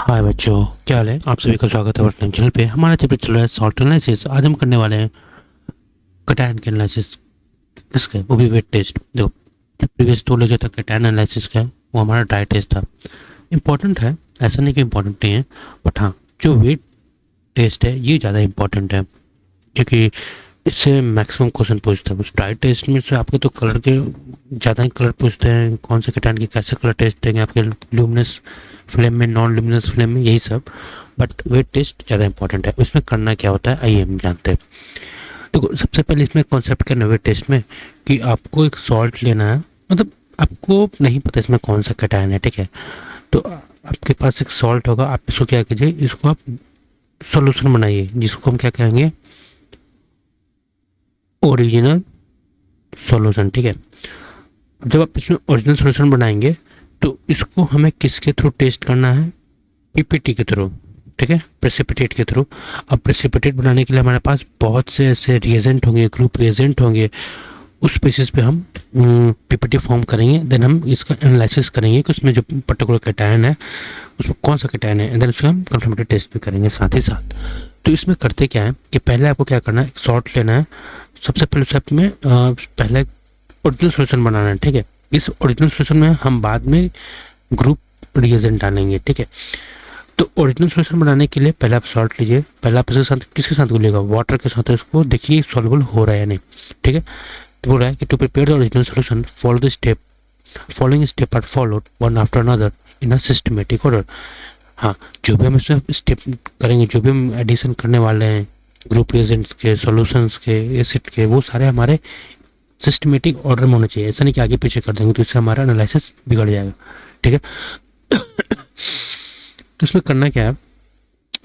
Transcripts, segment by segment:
हाय बच्चों, क्या हाल है। आप सभी का स्वागत है वर्तमान चैनल पे। हमारा चैप्टर चल रहा है सॉल्ट एनालिसिस। आज हम करने वाले हैं कटायन के एनालिसिस, इसका वो भी वेट टेस्ट। देखो, जो प्रीवियस 2 लेक्चर तक कटायन एनालिसिस का है वो हमारा ड्राई टेस्ट था। इंपॉर्टेंट है, ऐसा नहीं कि इंपॉर्टेंट नहीं है, बट हाँ, जो वेट टेस्ट है ये ज़्यादा इंपॉर्टेंट है क्योंकि इससे मैक्सिमम क्वेश्चन पूछता है। उस ड्राई टेस्ट में से आपके तो कलर के ज़्यादा ही कलर पूछते हैं, कौन से कटायन के कैसे कलर टेस्ट देंगे आपके ल्यूमिनस फ्लेम में, नॉन ल्यूमिनस फ्लेम में, यही सब। बट वेट टेस्ट ज़्यादा इंपॉर्टेंट है। इसमें करना क्या होता है आइए हम जानते हैं। देखो, सबसे पहले इसमें कॉन्सेप्ट करना है वेट टेस्ट में कि आपको एक सॉल्ट लेना है, मतलब आपको नहीं पता इसमें कौन सा कटायन है, ठीक है। तो आपके पास एक सॉल्ट होगा, आप इसको क्या कीजिए, इसको आप सॉल्यूशन बनाइए जिसको हम क्या कहेंगे, ओरिजिनल सॉल्यूशन, ठीक है। जब आप इसमें ओरिजिनल सॉल्यूशन बनाएंगे तो इसको हमें किसके थ्रू टेस्ट करना है, पीपीटी के थ्रू, ठीक है, प्रेसिपिटेट के थ्रू। अब प्रेसिपिटेट बनाने के लिए हमारे पास बहुत से ऐसे रिएजेंट होंगे, ग्रुप रिएजेंट होंगे, उस बेसिस पे हम पीपीटी फॉर्म करेंगे। देन हम इसका एनालिसिस करेंगे कि उसमें जो पर्टिकुलर कैटायन है उसमें कौन सा कैटायन है, एंड देन उसका हम कंफर्मेटरी टेस्ट भी करेंगे साथ ही साथ। तो इसमें करते क्या है कि पहले आपको क्या करना है, एक सॉल्ट लेना है। सबसे पहले स्टेप में पहले ओरिजिनल सॉल्यूशन बनाना है, ठीक है। इस ओरिजिनल सॉल्यूशन में हम बाद में ग्रुप रिएजेंट डालेंगे, ठीक है। तो ओरिजिनल सॉल्यूशन बनाने के लिए पहले आप सॉल्ट लीजिए, पहले आप इसके साथ किसके साथ घुलिएगा, वाटर के साथ। इसको देखिए सॉल्युबल हो रहा है या नहीं, ठीक है। तो बोल रहा है कि to prepare the original solution follow the step, following step are followed one after another in a systematic order. हाँ, जो भी हम इसमें स्टेप करेंगे, जो भी हम एडिशन करने वाले हैं ग्रुप रिएजेंट्स के, सॉल्यूशंस के, एसिड के, वो सारे हमारे सिस्टमेटिक ऑर्डर में होना चाहिए। ऐसा नहीं कि आगे पीछे कर देंगे तो इससे हमारा एनालिसिस बिगड़ जाएगा, ठीक है। तो इसमें करना क्या है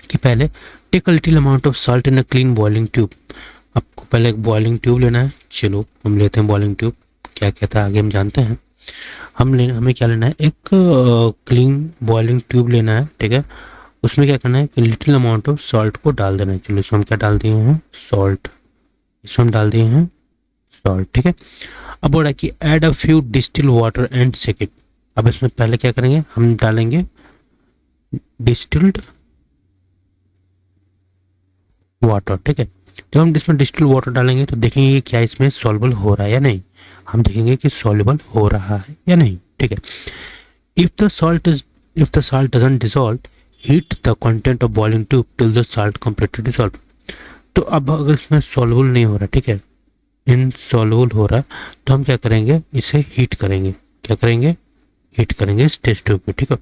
कि पहले take a little amount of salt in a clean boiling tube. आपको पहले एक बॉइलिंग ट्यूब लेना है। चलो हम लेते हैं बॉइलिंग ट्यूब, क्या कहता है आगे हम जानते हैं। हमें क्या लेना है, एक क्लीन बॉइलिंग ट्यूब लेना है, ठीक है। उसमें क्या करना है कि लिटिल अमाउंट ऑफ सॉल्ट को डाल देना है। चलो इसमें हम क्या डाल दिए हैं, सॉल्ट। इसमें हम डाल दिए हैं सॉल्ट, ठीक है। अब बोल रहा है कि add a few distil water and shake it. अब इसमें पहले क्या करेंगे, हम डालेंगे डिस्टिल्ड वाटर, ठीक है। जब हम इसमें डिस्टिल्ड वाटर डालेंगे तो देखेंगे कि क्या इसमें सॉल्युबल हो रहा है या नहीं। हम देखेंगे कि सॉल्युबल हो रहा है या नहीं, ठीक है। If the salt is if the salt doesn't dissolve, heat the content of boiling tube till the salt completely dissolve. तो अब अगर इसमें सॉल्युबल नहीं हो रहा, ठीक है, इनसॉल्युबल हो रहा है, तो हम क्या करेंगे, इसे हीट करेंगे। क्या करेंगे, हीट करेंगे इस टेस्ट ट्यूब पे, ठीक है।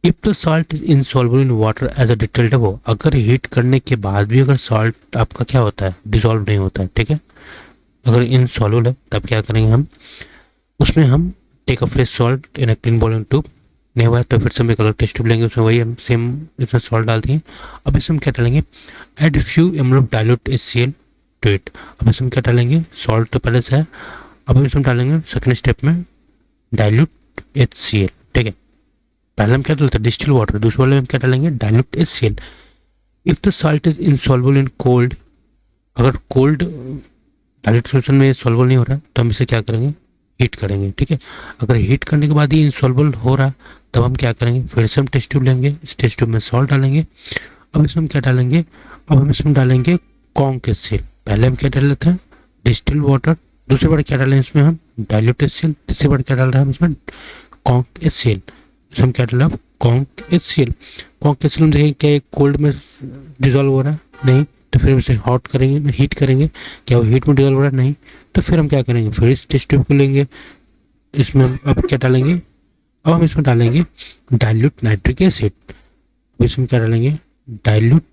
If the salt is insoluble in water as a detailed above, अगर हीट करने के बाद भी अगर सॉल्ट आपका क्या होता है, डिसॉल्व नहीं होता है, ठीक है, अगर इनसॉल्युबल है, तब क्या करेंगे हम, उसमें हम take a fresh salt in a clean boiling tube. नहीं हुआ तो फिर से हम एक अलग टेस्ट ट्यूब लेंगे, उसमें वही हम सेम इसमें सॉल्ट डालते हैं। अब इसमें हम क्या डालेंगे, add few ml of dilute HCl to it. अब इसमें क्या डालेंगे, सॉल्ट तो पहले से है, अब इसमें डालेंगे सेकंड स्टेप में डाइल्यूट HCl, ठीक है। पहले हम क्या डालते हैं, डिस्टिल वाटर, दूसरे वाले में हम क्या डालेंगे, dilute HCl। If the salt is insoluble in cold, अगर कोल्ड डाइल्यूट सॉल्यूशन में सॉल्युबल नहीं हो रहा तो हम इसे क्या करेंगे, हीट करेंगे, ठीक है। अगर हीट करने के बाद ही इनसॉल्युबल हो रहा तब हम क्या करेंगे, फिर से हम टेस्ट ट्यूब लेंगे, इस टेस्ट ट्यूब में सॉल्ट डालेंगे। अब इसमें हम क्या डालेंगे, अब हम इसमें डालेंगे कॉन्क HCl। पहले हम क्या डाल लेते हैं, डिस्टिल वाटर, दूसरी बार क्या डालें इसमें हम, डाइल्यूट HCl, तीसरी बार क्या डाल रहे हैं हम इसमें, कॉन्क HCl। हम क्या डाल रहे हैं, कॉन्क HCl। कॉन्क HCl हम देखेंगे क्या कोल्ड में डिजोल्व हो रहा है, नहीं, तो फिर इसे हॉट करेंगे, हीट करेंगे, क्या वो हीट में डिजोल्व हो रहा है, नहीं, तो फिर हम क्या करेंगे, फिर इस टेस्ट ट्यूब को लेंगे, इसमें हम अब क्या डालेंगे, अब हम इसमें डालेंगे डाइल्यूट नाइट्रिक एसिड। इसमें क्या डालेंगे, डाइल्यूट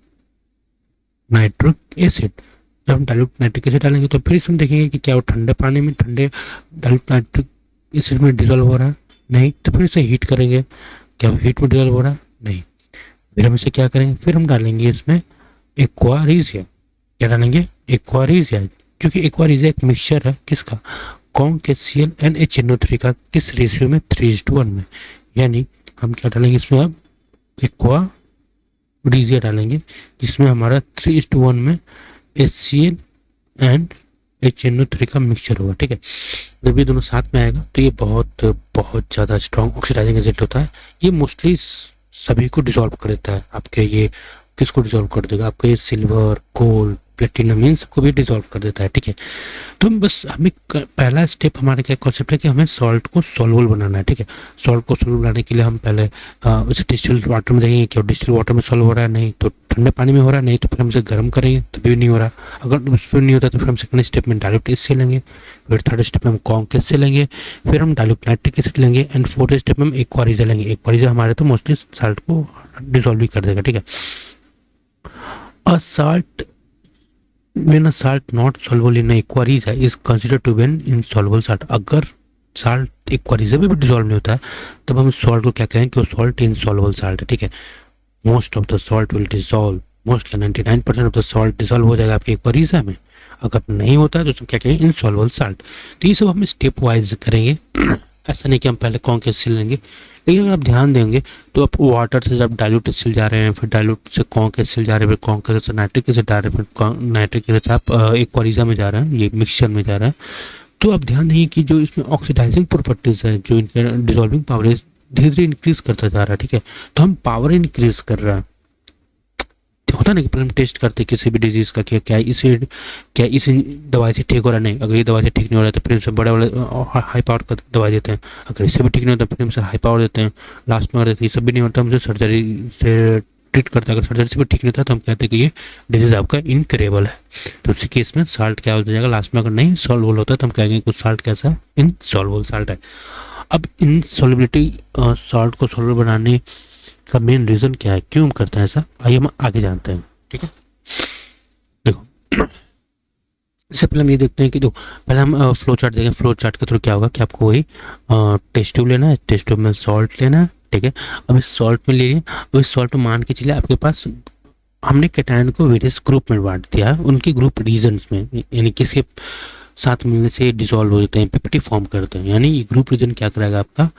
नाइट्रिक एसिड। जब हम डाइल्यूट नाइट्रिक एसिड डालेंगे तो फिर इसमें देखेंगे कि क्या वो ठंडे पानी में, ठंडे डाइल्यूट नाइट्रिक एसिड में डिजोल्व हो रहा है, नहीं, तो फिर इसे हीट करेंगे, क्या वो हीट में डिजोल्व हो रहा है, नहीं, फिर हम इसे क्या करेंगे, फिर हम डालेंगे इसमें एक्वारिजिया। क्या डालेंगे, एक्वारिजिया, क्योंकि एक्वारिजिया एक मिक्सचर है किसका, कॉन्क HCl एंड HNO3 का, किस रेशियो में, 3:1 में। यानी हम क्या डालेंगे इसमें, अब एक्वारिजिया डालेंगे जिसमें हमारा 3:1 में HCl एंड HNO3 का मिक्सचर होगा, ठीक है। जब ये दोनों साथ में आएगा तो ये बहुत बहुत ज़्यादा स्ट्रॉन्ग ऑक्सीडाइजिंग एजेंट होता है। ये मोस्टली सभी को डिसॉल्व कर देता है। आपके ये किसको डिसॉल्व कर देगा, आपका ये सिल्वर, गोल्ड, प्लेटिनम, इन सबको भी डिसॉल्व कर देता है। ठीक है, तो हम बस हमें पहला स्टेप हमारा क्या कॉन्सेप्ट है कि हमें सॉल्ट को सॉल्युबल बनाना है। ठीक है, सॉल्ट को सॉल्युबल बनाने के लिए हम पहले उसे डिस्टिल्ड वाटर में देखेंगे कि डिस्टिल्ड वाटर में सॉल्व हो रहा है, नहीं तो ठंडे पानी में हो रहा है, नहीं तो फिर हम इसे गर्म करेंगे तभी भी नहीं हो रहा। अगर उस पर नहीं होता तो फिर हम सेकंड स्टेप में डाइल्यूट एसिड लेंगे, फिर थर्ड स्टेप में हम कॉन्क एसिड लेंगे, फिर हम डाइल्यूट नाइट्रिक एसिड लेंगे, एंड फोर्थ स्टेप में हम एक्वारिजा लेंगे। एक्वारिजा हमारे तो मोस्टली साल्ट को डिसॉल्व भी कर देगा। ठीक है, अ salt when a salt not soluble in aquarius is considered to be an insoluble salt। अगर साल्ट एक्वारिस में भी डिसॉल्व नहीं होता है तब हम सॉल्ट को क्या कहें कि वो सॉल्ट इनसॉल्युबल साल्ट है। ठीक है, most of the salt will dissolve, mostly 99% of the salt dissolve हो जाएगा आपके एक्वारिस में। अगर नहीं होता है तो उसको क्या कहेंगे, इनसॉल्युबल साल्ट। तो ये सब हम स्टेप वाइज करेंगे, ऐसा नहीं कि हम पहले कौन कैसे लेंगे। लेकिन अगर आप ध्यान देंगे तो आप वाटर से जब डाइल्यूट एसिड जा रहे हैं, फिर डाइल्यूट से कॉन्क एसिड जा रहे हैं, फिर कॉन्क एसिड से नाइट्रिक एसिड जा रहे हैं, फिर नाइट्रिक एसिड से आप एक्वारिजा में जा रहे हैं, ये मिक्सचर में जा रहे हैं। तो आप ध्यान देंगे कि जो इसमें ऑक्सीडाइजिंग प्रॉपर्टीज है, जो इनके डिसॉल्विंग पावर है, धीरे धीरे इंक्रीज करता जा रहा है। ठीक है, तो हम पावर इंक्रीज कर रहा है। होता ना कि पहले हम टेस्ट करते हैं किसी भी डिजीज का कि क्या इस दवाई से ठीक हो रहा है, नहीं, अगर ये दवाई से ठीक नहीं हो रहा है तो फिर से बड़े बड़े हाई पावर का दवाई देते हैं, अगर इससे भी ठीक नहीं होता फिर हमसे हाई पावर देते हैं, लास्ट में अगर ये सब भी नहीं होता हमसे सर्जरी से ट्रीट करता है। अगर सर्जरी से भी ठीक नहीं होता तो हम कहते हैं कि ये डिजीज आपका इनक्रेबल है। तो उसी केस में साल्ट क्या हो जाएगा, लास्ट में अगर नहीं सॉल्वेबल होता तो हम कहेंगे कुछ साल्ट कैसा है, इनसॉल्वेबल साल्ट है। अब इनसॉल्युबिलिटी साल्ट को सॉल्वेबल बनाने का मेन रीजन क्या है, क्यों हम करते हैं ऐसा, आइए हम आगे जानते हैं। ठीक है, देखो इससे पहले हम ये देखते हैं कि जो पहले हम फ्लो चार्ट देखें। फ्लो चार्ट के थ्रू क्या होगा कि आपको वही टेस्ट ट्यूब लेना है, टेस्ट ट्यूब में सॉल्ट लेना है। ठीक है, अब इस सॉल्ट में ले लिया, अब इस सॉल्ट में मान के चलिए आपके पास हमने कैटायन को वेरियस ग्रुप में बांट दिया है, उनके ग्रुप रीजन्स में, यानी किसके साथ मिलने से डिसॉल्व हो जाते हैं, पीपीटी फॉर्म करते हैं। यानी ये ग्रुप रीजन क्या कराएगा, आपका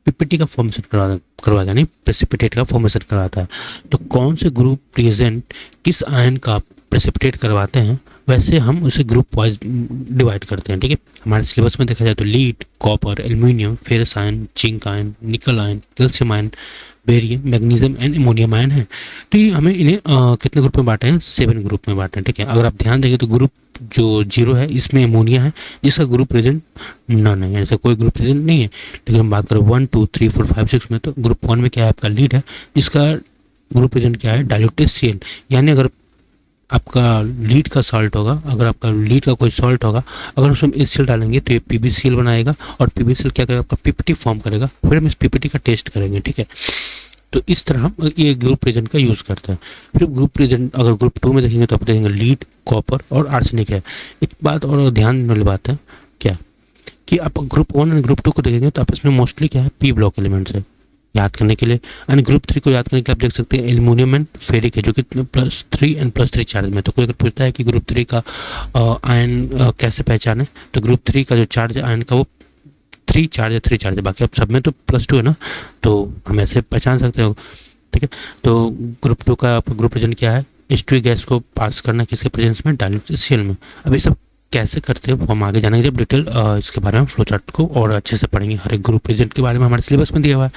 पीपीटी का फॉर्मेशन करवाएगा, यानी प्रेसिपिटेट का फॉर्मेशन करवाता है। तो कौन से ग्रुप प्रेजेंट किस आयन का प्रेसिपिटेट करवाते हैं, वैसे हम उसे ग्रुप वाइज डिवाइड करते हैं। ठीक है, हमारे सिलेबस में देखा जाए तो lead, copper, aluminium, ferrous ion, zinc ion, nickel ion, calcium ion, barium, magnesium and ammonium ion है। तो ये हमें इन्हें कितने ग्रुप में बांटे हैं, 7 ग्रुप में बांटे हैं। ठीक है, अगर आप ध्यान देंगे तो ग्रुप जो 0 है इसमें अमोनिया है, जिसका ग्रुप प्रेजेंट नन है, ऐसा कोई ग्रुप प्रेजेंट नहीं है। लेकिन हम बात करें 1 2 3 4 5 6 में, तो ग्रुप 1 में क्या है, आपका लीड है, जिसका ग्रुप प्रेजेंट क्या है, डाइल्यूटेड सीएल। यानी अगर आपका लीड का सॉल्ट होगा, अगर आपका लीड का कोई सॉल्ट होगा, अगर उसमें एचसीएल डालेंगे तो ये पीबीसीएल बनाएगा, और पीबीसीएल क्या करेगा, आपका पीपीटी फॉर्म करेगा। फिर हम इस पीपीटी का टेस्ट करेंगे। ठीक है, तो इस तरह हम ये ग्रुप प्रेजेंट का यूज़ करते हैं। फिर ग्रुप प्रेजेंट अगर ग्रुप 2 में देखेंगे तो आप देखेंगे लीड, कॉपर और आर्सेनिक है। एक बात और ध्यान देने वाली बात है क्या, कि आप ग्रुप 1 एंड ग्रुप 2 को देखेंगे तो आप इसमें मोस्टली क्या है, पी ब्लॉक एलिमेंट्स है याद करने के लिए। एंड ग्रुप 3 को याद करने के लिए आप देख सकते हैं एल्यूमिनियम एंड फेरिक है, जो कि +3 एंड +3 चार्ज में। तो कोई अगर पूछता है कि ग्रुप 3 का आयन कैसे पहचाने, तो ग्रुप 3 का जो चार्ज आयन का वो 3 चार्ज है, 3 चार्ज है, बाकी आप सब में तो +2 है ना, तो हम ऐसे पहचान सकते हो। ठीक है, तो ग्रुप 2 का ग्रुप प्रेजेंट क्या है, H2 गैस को पास करना किसके प्रेजेंस में, डाइल्यूटेड सीएल में। अब ये सब कैसे करते हो हम आगे जानेंगे जब डिटेल इसके बारे में फ्लो चार्ट को और अच्छे से पढ़ेंगे। हर एक ग्रुप प्रेजेंट के बारे में हमारे सिलेबस में दिया हुआ है।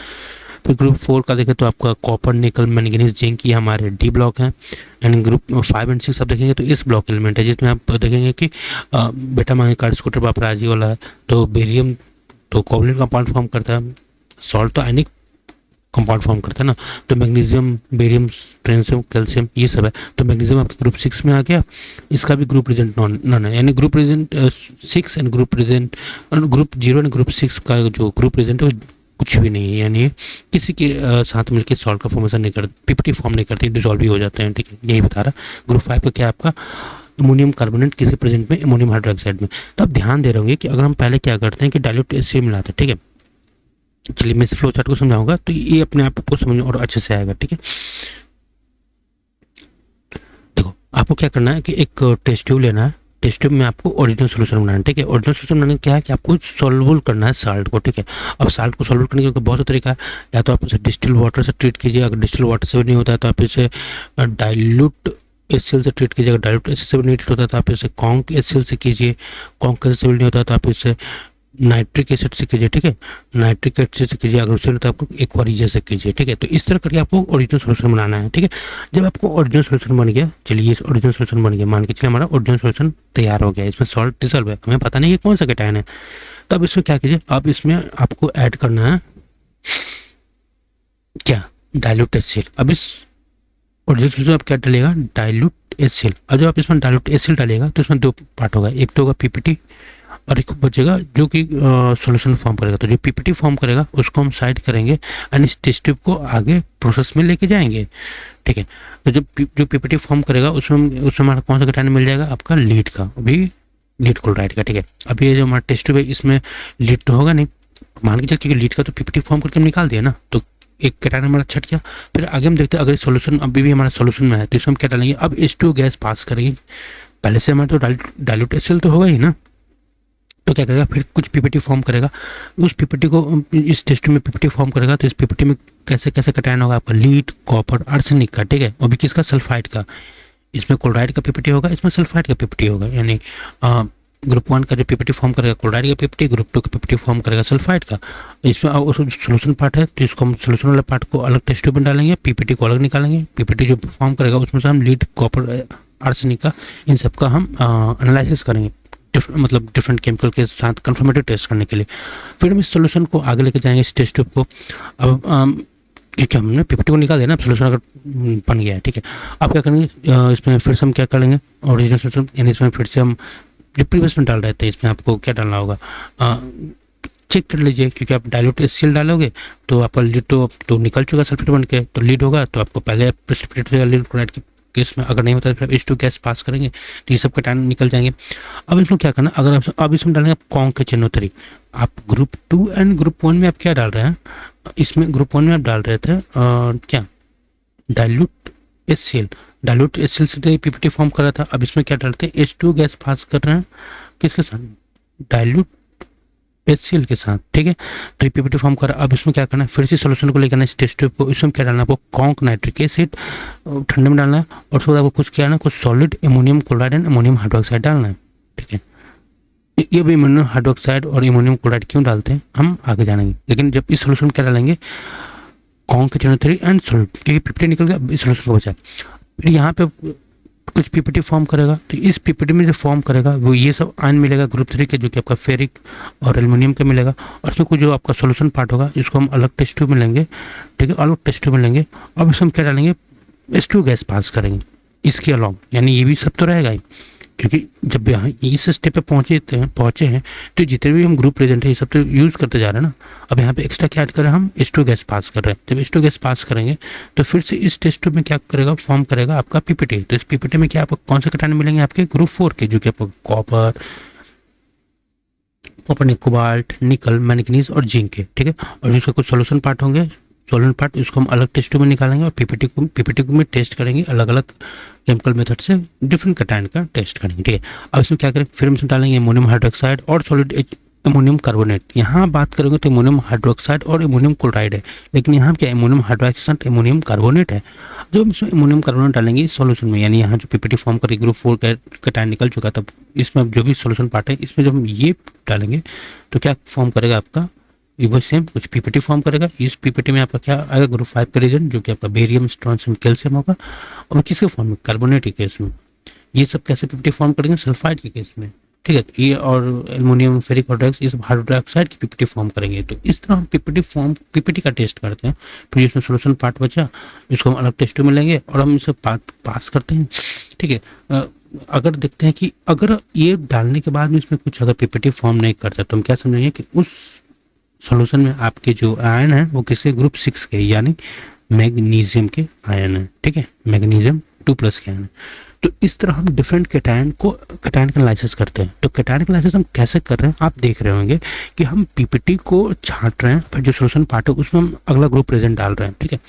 फिर ग्रुप 4 का देखें तो आपका कॉपर, निकल, मैंगनीज, जिंक, ये हमारे डी ब्लॉक हैं। एंड ग्रुप 5 एंड 6 आप देखेंगे तो इस ब्लॉक एलिमेंट है, जिसमें आप देखेंगे कि बेटा मांगे कार्ड स्कूटर पापराजी वाला है, तो बेरियम तो कोवलेंट कंपाउंड फॉर्म करता है, सॉल्ट तो आयनिक कंपाउंड फॉर्म करता है ना, तो मैग्नीशियम, बेरियम, ट्रांसियम, कैल्शियम ये सब है। तो मैग्नीशियम आपके ग्रुप 6 में आ गया, इसका भी ग्रुप प्रेजेंट नॉन है, यानी group present 6 and group present group 0 and group 6 का जो ग्रुप प्रेजेंट है कुछ भी नहीं है, यानी किसी के साथ मिलकर सॉल्ट का फॉर्मेशन नहीं करते, पीपीटी फॉर्म नहीं करते, डिसॉल्व भी हो जाते हैं। ठीक है, यही बता रहा। ग्रुप 5 का क्या आपका अमोनियम कार्बोनेट किसके प्रेजेंट में, अमोनियम हाइड्रोक्साइड में। तो आप ध्यान दे रहे होंगे कि अगर हम पहले क्या करते हैं कि डाइल्यूट एसिड मिलाते हैं। ठीक है, चलिए मैं इस फ्लो चार्ट को समझाऊंगा तो ये अपने आप को समझ और अच्छे से आएगा। ठीक है, देखो आपको क्या करना है कि एक टेस्ट ट्यूब लेना है, टेस्ट ट्यूब में आपको ओरिजिनल सोल्यूशन बनाना है। ठीक है, ओरिजिनल सोल्यूशन बनाने क्या है कि आपको सॉल्युबल करना है साल्ट को। ठीक है, अब साल्ट को सॉल्युबल करने का बहुत सा तरीका है, या तो आप इसे डिस्टिल वाटर से ट्रीट कीजिए, अगर डिस्टिल वाटर से भी नहीं होता है तो आप इसे डाइल्यूट एचसीएल से ट्रीट कीजिए, अगर डाइल्यूट एचसीएल से भी नहीं ट्रीट होता है तो आप इसे कॉन्क एचसीएल से कीजिए, कॉन्क एचसीएल से भी नहीं होता तो आप इसे नाइट्रिक एसिड से कीजिए, ठीक है, नाइट्रिक एसिड से कीजिए, अगर उससे तो आपको एक्वारिजा से कीजिए, ठीक है। तो इस तरह करके आपको ओरिजिनल सोल्यूशन बनाना है, ठीक है। जब आपको ओरिजिनल सोल्यूशन बन गया, चलिए इस ओरिजिनल सोल्यूशन बन गया, मान के चलिए हमारा ओरिजिनल सोल्यूशन तैयार हो गया, इसमें सॉल्ट डिसॉल्व है, हमें पता नहीं है कौन सा कैटायन है। तब इसमें क्या कीजिए, अब इसमें आपको ऐड करना है क्या, डाइल्यूट HCl। अब इस ओरिजिनल सोल्यूशन आप क्या डालेगा, डाइल्यूट HCl। अब जब आप इसमें डाइल्यूट HCl डालेगा तो इसमें दो पार्ट होगा, एक तो होगा पीपीटी और एक बचेगा जो कि सॉल्यूशन फॉर्म करेगा। तो जो पीपीटी फॉर्म करेगा उसको हम साइड करेंगे एंड इस टेस्ट ट्यूब को आगे प्रोसेस में लेके जाएंगे, ठीक है। तो जो पीपीटी फॉर्म करेगा उसमें हमारा कौन सा कैटायन मिल जाएगा, आपका लीड का, अभी लीड क्लोराइड का, ठीक है। अभी ये जो हमारा टेस्ट ट्यूब है इसमें लीड तो होगा नहीं, मान के चल, क्योंकि लीड का तो पीपीटी फॉर्म करके हम निकाल दिया ना, तो एक कैटायन हमारा छट गया। फिर आगे हम देखते हैं अगर सोल्यूशन अभी भी हमारा सोल्यूशन में है तो इसमें हम क्या डालेंगे, अब H2 गैस पास करेंगे। पहले से हमारा तो डाइल्यूट HCl तो होगा ही ना, तो क्या करेगा, फिर कुछ पीपीटी फॉर्म करेगा, उस पीपीटी को इस टेस्ट में पीपीटी फॉर्म करेगा। तो इस पीपीटी में कैसे कैसे कैटायन होगा, आपका लीड, कॉपर, आर्सेनिक का, ठीक है, और भी किसका, सल्फाइड का। इसमें क्लोराइड का पीपीटी होगा, इसमें सल्फाइड का पीपीटी होगा, यानी ग्रुप 1 का जो पीपीटी फॉर्म करेगा क्लोराइड का पीपीटी, ग्रुप 2 का पीपीटी फॉर्म करेगा सल्फाइड का। इसमें सोल्यूशन पार्ट है तो इसको हम सोल्यूशन वाला पार्ट को अलग टेस्ट ट्यूब में डालेंगे, पीपीटी को अलग निकालेंगे, पीपीटी जो फॉर्म करेगा उसमें से हम लीड, कॉपर, आर्सेनिक का, इन सब का हम एनालिसिस करेंगे, मतलब डिफरेंट केमिकल के साथ कंफर्मेटिव टेस्ट करने के लिए। फिर हम इस सोल्यूशन को आगे लेके जाएंगे, इस टेस्ट ट्यूब को। अब क्योंकि हमने पीपीटी को निकाल दिया ना, सोल्यूशन अगर बन गया है, ठीक है। अब क्या करेंगे, इसमें फिर से हम क्या करेंगे, ओरिजिनल सोल्यूशन, यानी इसमें फिर से हम जो प्रीवियस में डाल रहे थे इसमें आपको क्या डालना होगा, चेक कर लीजिए, क्योंकि आप डाइल्यूट HCl डालोगे तो आपका लीड तो निकल चुका सल्फेट बन के, तो लीड होगा तो आपको पहले प्रेसिपिटेट होगा लीड क्लोराइड के केस में, अगर नहीं होता तो फिर H2 गैस पास करेंगे तो ये सब कैटायन निकल जाएंगे। अब इसमें क्या करना, अगर आप अब इसमें डालेंगे कौन के चिन्होत्तरी, आप ग्रुप 2 एंड ग्रुप 1 में आप क्या डाल रहे हैं, इसमें ग्रुप 1 में आप डाल रहे थे क्या, डाइल्यूट HCl, डाइल्यूट HCl से पीपीटी फॉर्म कर रहा था। अब इसमें क्या डालते हैं, H2 गैस पास कर रहे हैं किसके साथ, डाइल्यूट HCl के साथ, ठीक है। तो ये पीपीटी फॉर्म कर, अब इसमें क्या करना है, फिर से सोल्यूशन को लेकर इस टेस्ट ट्यूब को, इसमें क्या डालना है आपको, कॉन्क नाइट्रिक एसिड ठंडे में डालना है, और उसके बाद आपको कुछ क्या है ना, कुछ solid ammonium chloride and ammonium hydroxide डालना है, ठीक है। ये भी अमोनियम हाइड्रोक्साइड और अमोनियम क्लोराइड क्यों डालते हैं हम आगे जानेंगे, लेकिन जब इस सोल्यूशन क्या डालेंगे, कॉन्क के चिन्ह 3 एंड सॉल्यूट, क्योंकि पीपीटी निकल गया, इस सोल्यूशन को बचा। फिर यहाँ पे कुछ पीपीटी फॉर्म करेगा, तो इस पीपीटी में जो फॉर्म करेगा वो ये सब आयन मिलेगा ग्रुप 3 के, जो कि आपका फेरिक और एल्युमिनियम का मिलेगा, और इसमें कुछ जो आपका सोल्यूशन पार्ट होगा इसको हम अलग टेस्ट ट्यूब में लेंगे, ठीक है, अलग टेस्ट ट्यूब में लेंगे। अब इसमें हम क्या डालेंगे, H2 गैस पास करेंगे इसके अलॉन्ग, यानी ये भी सब तो रहेगा ही, क्योंकि जब यहाँ इस स्टेप पे पहुंचे हैं तो जितने भी हम ग्रुप प्रेजेंट है ये सब तो यूज़ करते जा रहे हैं ना। अब यहाँ पे एक्स्ट्रा क्या ऐड कर रहे हैं, हम H2 गैस पास कर रहे हैं। जब H2 गैस पास करेंगे तो फिर से इस टेस्ट ट्यूब में क्या करेगा, फॉर्म करेगा आपका पीपीटी। तो इस पीपीटी में क्या आपको कौन से कैटायन मिलेंगे, आपके ग्रुप 4 के, जो कि आपको कॉपर नहीं, कोबाल्ट, निकल, मैंगनीज और जिंक के, ठीक है। और इसका कुछ सोल्यूशन पार्ट होंगे, सोल्यूशन पार्ट इसको हम अलग टेस्ट में निकालेंगे और पीपीटी को में टेस्ट करेंगे, अलग अलग केमिकल मेथड से डिफरेंट कैटायन का टेस्ट करेंगे, ठीक है। अब इसमें क्या करेंगे, फिर हम इसमें डालेंगे अमोनियम हाइड्रोक्साइड और सॉलिड अमोनियम कार्बोनेट। यहाँ बात करेंगे तो अमोनियम हाइड्रोक्साइड और अमोनियम क्लोराइड है, लेकिन यहाँ क्या अमोनियम हाइड्रोक्साइड अमोनियम कार्बोनेट है। जो हम इसमें अमोनियम कार्बोनेट डालेंगे इस सॉल्यूशन में, यानी यहाँ जो पीपीटी फॉर्म करके ग्रुप 4 कैटायन निकल चुका था, इसमें जो भी सॉल्यूशन पार्ट है इसमें जब हम ये डालेंगे तो क्या फॉर्म करेगा आपका, ये वो सेम कुछ पीपीटी फॉर्म करेगा। इस पीपीटी में आपका क्या आएगा, ग्रुप 5 का रीजन, जो कि आपका बेरियम, स्ट्रॉन्शियम, कैल्शियम होगा, और किसके फॉर्म में, कार्बोनेट के केस में। ये सब कैसे पीपीटी फॉर्म करेंगे, सल्फाइड के केस में, ठीक है। ये और एल्युमिनियम, फेरिक हाइड्रोक्साइड, ये सब हाइड्रोक्साइड की पीपीटी फॉर्म करेंगे। तो इस तरह हम पीपीटी का टेस्ट करते हैं। फिर इसमें सोल्यूशन पार्ट बचा, इसको हम अलग टेस्ट में लेंगे और हम इसे पास करते हैं, ठीक है। अगर देखते हैं कि अगर ये डालने के बाद में इसमें कुछ अगर पीपीटी फॉर्म नहीं करता तो हम क्या समझेंगे कि उस सॉल्यूशन में आपके जो आयन है वो किसके, ग्रुप 6 के, यानी मैग्नीशियम के आयन है, ठीक है, मैग्नीशियम 2+ के आयन है। तो इस तरह हम डिफरेंट कैटायन का एनालिसिस करते हैं। तो कैटायन का एनालिसिस हम कैसे कर रहे हैं, आप देख रहे होंगे कि हम पीपीटी को छांट रहे हैं, फिर जो सोल्यूशन पार्ट है उसमें हम अगला ग्रुप प्रेजेंट डाल रहे हैं, ठीक है।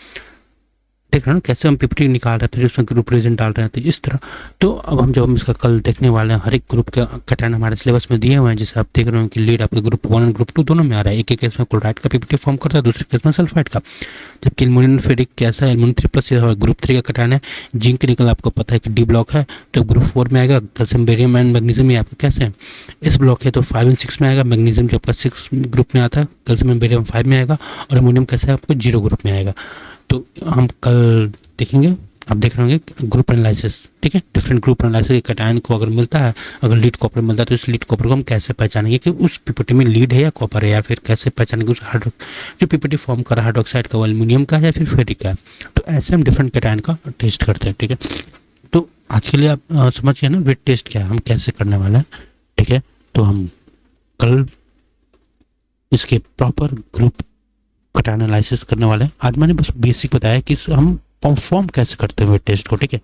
देख रहे हो कैसे हम पीपीटी निकाल रहे हैं, फिर उसमें ग्रुप रीजन डाल रहे हैं, तो इस तरह। तो अब हम जब हम इसका कल देखने वाले हैं, हर एक ग्रुप का पैटर्न हमारे सिलेबस में दिए हुए हैं। जैसे आप देख रहे हो कि लीड आपके ग्रुप 1 और ग्रुप 2 दोनों में आ रहा है। एक एक केस में क्लोराइड का पीपीटी फॉर्म करता है, दूसरे केस में सल्फाइड का। जबकि एल्युमिनियम फेरिक कैसा है, एल्युमिनियम 3+ और ग्रुप 3 का कटान है। जिंक निकल आपको पता है कि डी ब्लॉक है, तो ग्रुप 4 में आएगा। कैल्शियम बेरियम एंड मैग्नीशियम ये आपका कैसे है, इस ब्लॉक है, तो 5 एंड 6 में आएगा। मैग्नीशियम जो आपका 6 ग्रुप में आता है, कैल्शियम एंड बेरियम 5 में आएगा। और अमोनियम कैसा है आपको 0 ग्रुप में आएगा। तो हम कल देखेंगे। आप देख रहे होंगे ग्रुप एनालिसिस, ठीक है, डिफरेंट ग्रुप एनालिसिस के कटायन को अगर मिलता है, अगर लीड कॉपर मिलता है, तो इस लीड कॉपर को हम कैसे पहचानेंगे कि उस पीपीटी में लीड है या कॉपर है, या फिर कैसे पहचानेंगे उस जो पीपीटी फॉर्म कर रहा है हाइड्रोक्साइड का, वो एल्युमिनियम का है या फिर फेरिक का है। तो ऐसे हम डिफरेंट कटायन का टेस्ट करते हैं, ठीक है। तो आज के लिए आप समझिए ना वेट टेस्ट क्या है, हम कैसे करने वाले हैं, ठीक है। तो हम कल इसके प्रॉपर ग्रुप कटा एनालिसिस करने वाले हैं। आज मैंने बस बेसिक बताया कि हम परफॉर्म कैसे करते हुए टेस्ट को, ठीक है।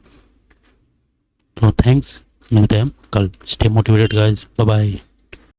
तो थैंक्स, मिलते हैं हम कल। Stay motivated guys, bye bye.